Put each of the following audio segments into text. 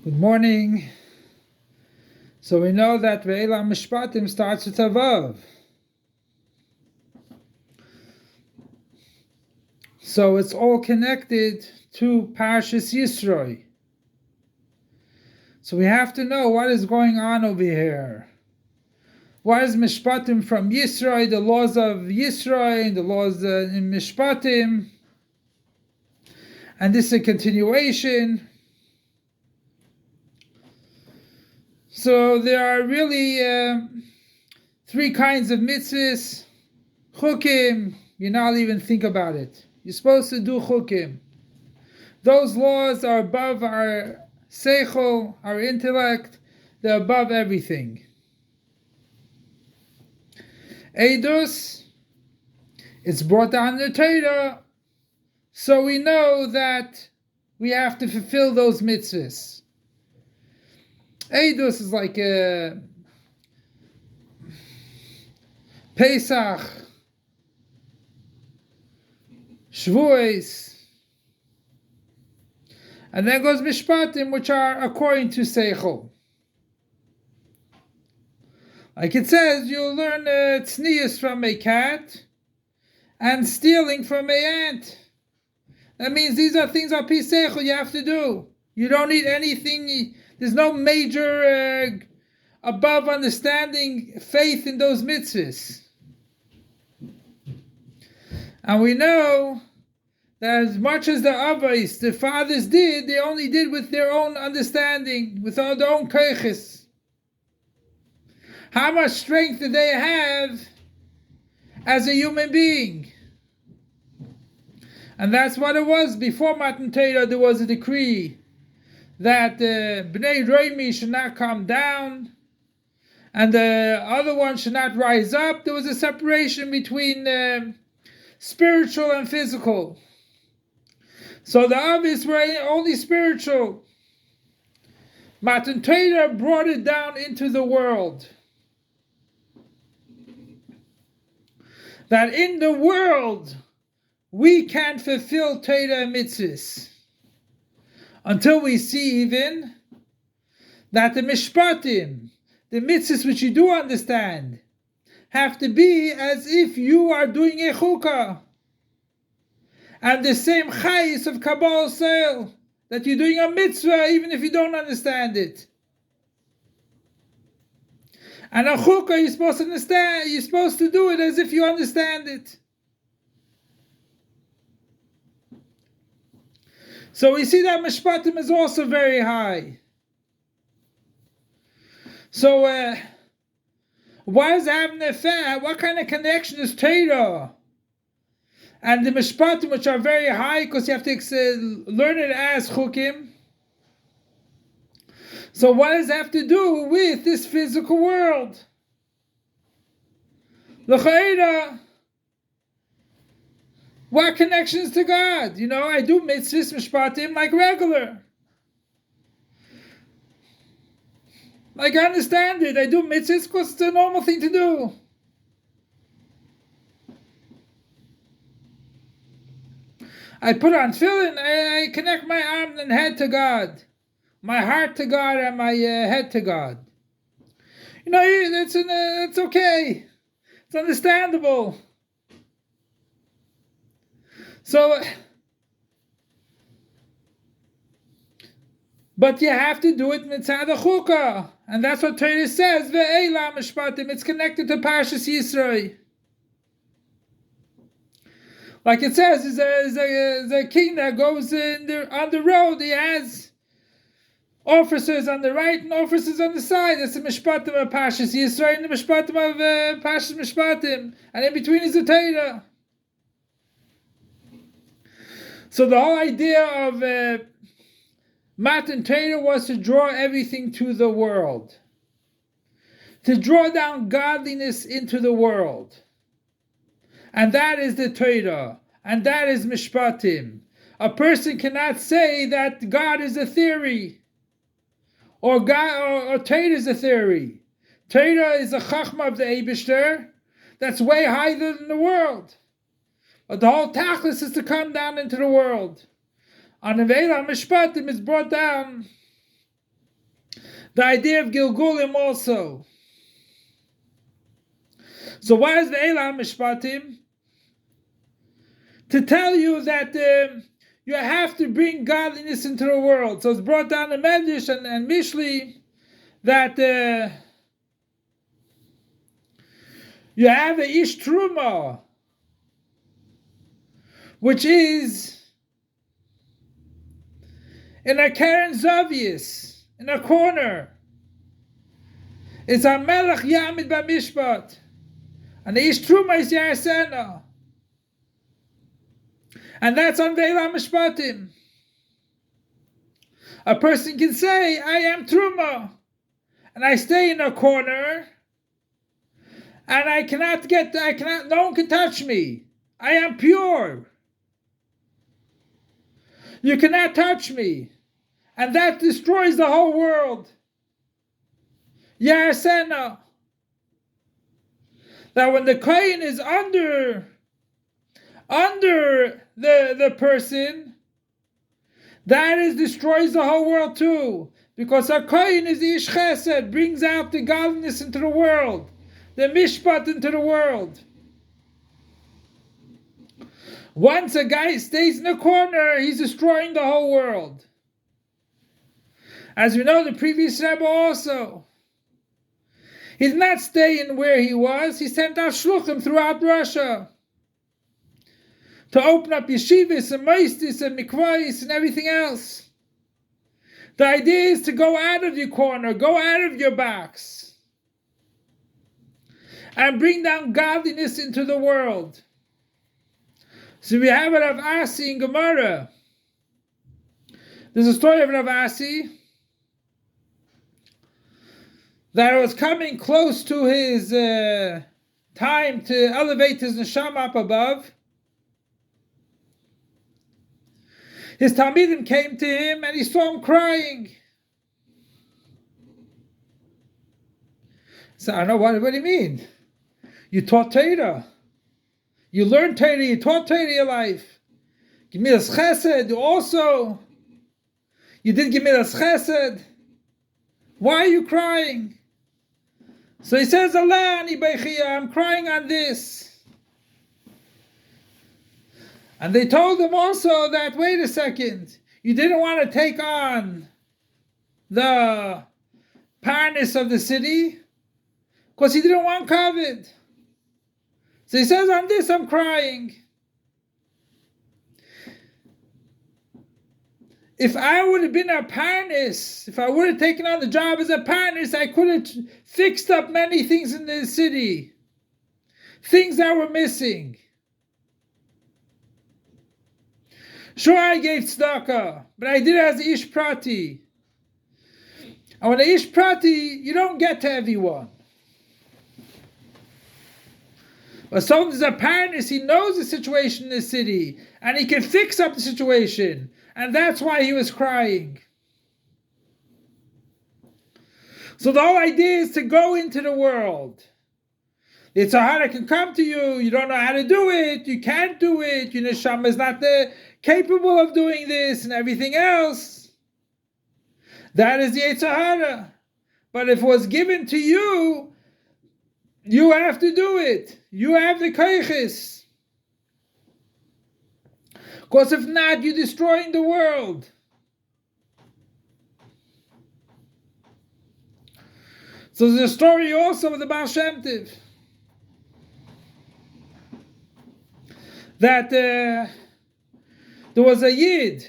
Good morning. So we know that Ve'ela Mishpatim starts with a Vav. So it's all connected to Parshas Yisroi. So we have to know what is going on over here. What is Mishpatim from Yisroi, the laws of Yisroi, the laws in Mishpatim. And this is a continuation. So there are really three kinds of mitzvos. Chukim, you not even think about it. You're supposed to do chukim. Those laws are above our seichel, our intellect. They're above everything. Eidus, it's brought down in the Torah, so we know that we have to fulfill those mitzvahs. Eidus is like Pesach, Shavuos, and then goes Mishpatim, which are according to Seichel. Like it says, you'll learn tznius from a cat and stealing from a ant. That means these are things on Seichel you have to do. You don't need anything. There's no major above understanding faith in those mitzvahs. And we know that as much as the Avos, the fathers did, they only did with their own understanding, with their own koiches. How much strength did they have as a human being? And that's what it was. Before Matan Torah, there was a decree that Bnei Roimi should not come down and the other one should not rise up. There was a separation between spiritual and physical. So the Avos were only spiritual. Matan Torah brought it down into the world. That in the world we can fulfill Torah and mitzvahs. Until we see even that the mishpatim, the mitzvahs which you do understand, have to be as if you are doing a chukah. And the same chayis of Kabbalah Seil, that you're doing a mitzvah even if you don't understand it. And a chukah you're supposed to understand, you're supposed to do it as if you understand it. So we see that mishpatim is also very high. So why does it have an effect? What kind of connection is Torah and the mishpatim, which are very high because you have to learn it as chukim? So what does it have to do with this physical world? L'chaira, what connections to God? You know, I do mitzvahs, mishpatim like regular. Like I understand it. I do mitzvahs because it's a normal thing to do. I put on tefillin, I connect my arm and head to God. My heart to God and my head to God. You know, it's okay. It's understandable. So, but you have to do it mitzad chukah, and that's what Torah says. Ve'ela mishpatim. It's connected to Parshas Yisroi. Like it says, is a king that goes on the road. He has officers on the right and officers on the side. That's the mishpatim of Parshas Yisroi and the mishpatim of Parshas Mishpatim, and in between is the Torah. So the whole idea of Matan Torah was to draw everything to the world, to draw down godliness into the world, and that is the Torah, and that is mishpatim. A person cannot say that God is a theory, or God or Torah is a theory. Torah is a chachma of the Eibishter that's way higher than the world. But the whole tachlis is to come down into the world. On the Ve'ela Mishpatim is brought down The idea of Gilgulim also. So why is the Eila Mishpatim? To tell you that you have to bring godliness into the world. So it's brought down in Medrash and Mishli that you have a Ish Truma, which is in a Karen Zavius, in a corner. It's a Melech Yamid B'Mishpat. And the Ish Truma is Yarasena. And that's on Ve'ela Mishpatim. A person can say, I am Truma. And I stay in a corner. And no one can touch me. I am pure. You cannot touch me. And that destroys the whole world. Yarasena. That when the Kohen is under the person, that destroys the whole world too. Because a Kohen is the Ish Chesed, brings out the godliness into the world, the mishpat into the world. Once a guy stays in a corner, he's destroying the whole world. As we know, the previous Rebbe also, he did not stay in where he was. He sent out shluchim throughout Russia to open up yeshivas and moistis and mikvahs and everything else. The idea is to go out of your corner, go out of your box, and bring down godliness into the world. So we have Rav Asi in Gemara. There's a story of Rav Asi that was coming close to his time to elevate his neshama up above. His Talmidim came to him and he saw him crying. So I don't know, what do you mean? You taught Torah. You learned Torah, you taught Torah your life. Gemilas Chesed, you did Gemilas Chesed. Why are you crying? So he says, Allah ani beichia, I'm crying on this. And they told him also that, wait a second, you didn't want to take on the parnus of the city because he didn't want kavod. So he says, on this I'm crying. If I would have been a parnus, if I would have taken on the job as a parnus, I could have fixed up many things in the city. Things that were missing. Sure, I gave tzedakah, but I did it as ish prati. And when a ish prati, you don't get to everyone. But someone is a parnus, he knows the situation in the city, and he can fix up the situation. And that's why he was crying. So the whole idea is to go into the world. It's a Hara can come to you, you don't know how to do it, you can't do it, your neshama is not capable of doing this and everything else. That is the Yetzer Hara. But if it was given to you, you have to do it. You have the koiches. Because if not, you're destroying the world. So there's a story also with the Baal Shem Tov that there was a Yid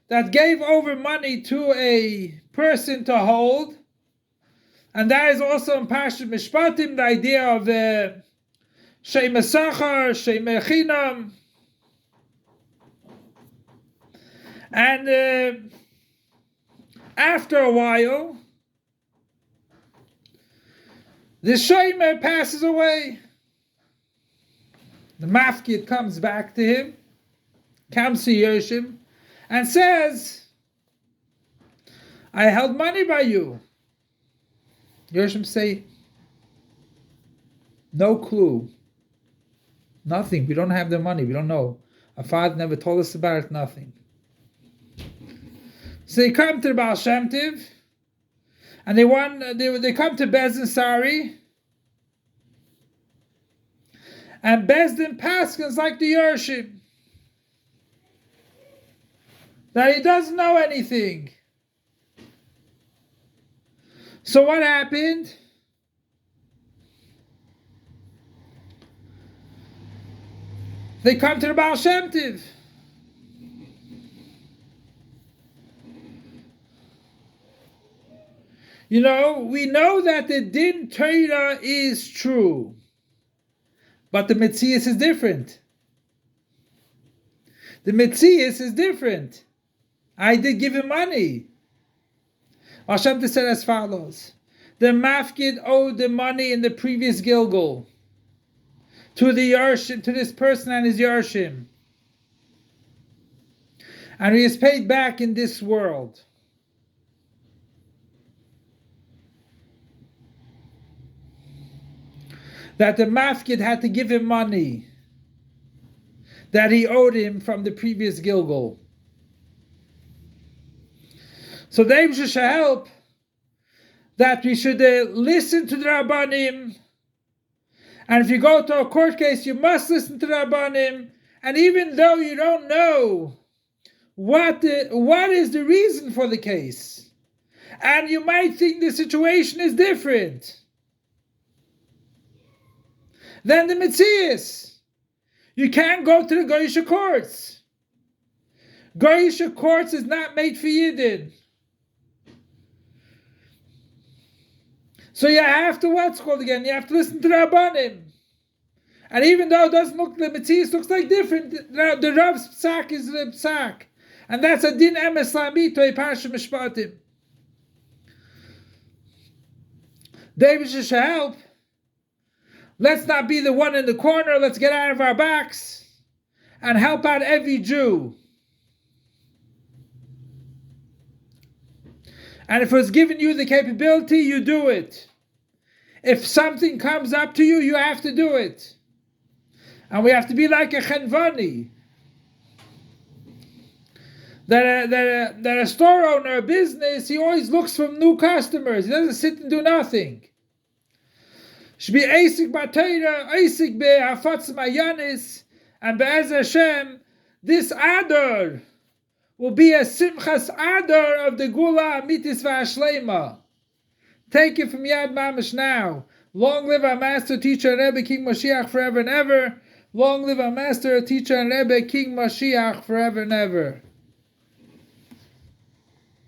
that gave over money to a person to hold, and that is also in Parshat Mishpatim, the idea of Shem Esachar, Shem Echinam. And after a while, the Shemer passes away. The Mafkid comes back to him, comes to Yershim, and says, I held money by you. Yershim say, no clue. Nothing. We don't have the money. We don't know. Our father never told us about it. Nothing. So he come to the Baal Shem Tov, And they come to Bezdin Sari, and Bezdin Paskins like the Yershim, that he doesn't know anything. So what happened? They come to the Baal Shem Tov. You know, we know that the Din Torah is true, but the Metzias is different. The Metzias is different. I did give him money. Hashem said as follows: the Mafkid owed the money in the previous Gilgul to the Yarshim, to this person and his Yarshim, and he is paid back in this world. That the Mafkid had to give him money that he owed him from the previous Gilgul. So the Eibusha should help that we should listen to the Rabbanim. And if you go to a court case, you must listen to the Rabbanim. And even though you don't know what is the reason for the case, and you might think the situation is different, then the Metzias, you can't go to the Goyisha courts. Goyisha courts is not made for Yidden. So you have to, what's called again? You have to listen to the Rabbanim. And even though it doesn't look, the Metzias looks like different, the Rav's psak is the psak. And that's a din emes la'amito, a parsha mishpatim. David should help. Let's not be the one in the corner. Let's get out of our backs and help out every Jew. And if it's given you the capability, you do it. If something comes up to you, you have to do it. And we have to be like a chenvani. That a store owner, a business, he always looks for new customers. He doesn't sit and do nothing. Should be Eisik Batera, Eisik Be Hafatz Mayanis, and Be'ez Hashem, this Adar will be a Simchas Adar of the Gula Amitis V'Ashleima. Take it from Yad Mamish now. Long live our master, teacher, and Rebbe, King Mashiach forever and ever. Long live our master, teacher, and Rebbe, King Mashiach forever and ever.